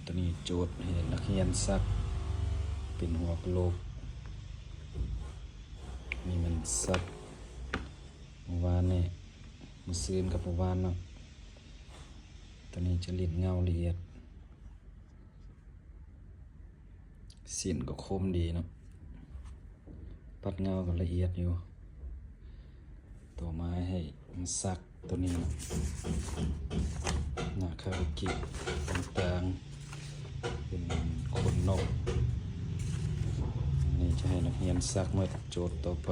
ตัวนี้โจทย์ให้นักเรียนซักเป็นหัวกะโหลกนี่มันซักเมื่อวานนี่มื้อซืนกับเมื่อวานเนาะตัวนี้จะลิ้นเงาละเอียดเส้นก็คมดีเนาะปัดเงาก็ละเอียดอยู่ตัวไม้ให้มันซักตัวนี้หน้าคาบุกิต่างๆเป็นขนนกนี่จะให้นักเรียนซักเมื่อโจทย์ต่อไป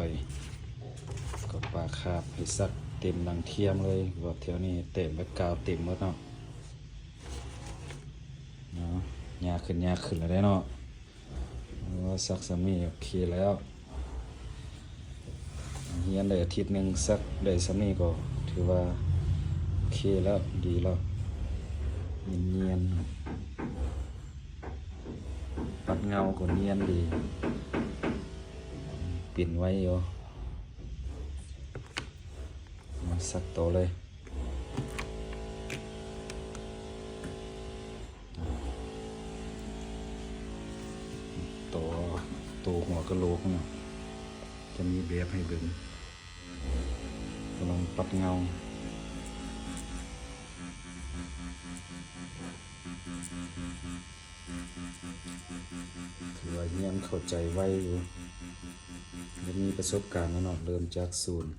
ก็ปลาคาบให้ซักเต็มดังเทียมเลยว่าแถวนี้เต็มแบบกาวเต็มหมดเนาะยาขึ้นแล้วได้เนาะซักสามีโอเคแล้วเรียนได้อาทิตย์หนึ่งซักได้สามีก็ถือว่าโอเคแล้วดีแล้วเนียนปัดเงาก็เนียนดีปิ่นไว้อยู่มาซักต่อเลยตัวหัวกะโหลกเนี่ยจะมีแบบให้เบิ่งกำลังปัดเงาถือว่าเรียนเข้าใจไวอยู่และมีประสบการณ์แล้วเนาะเริ่มจากศูนย์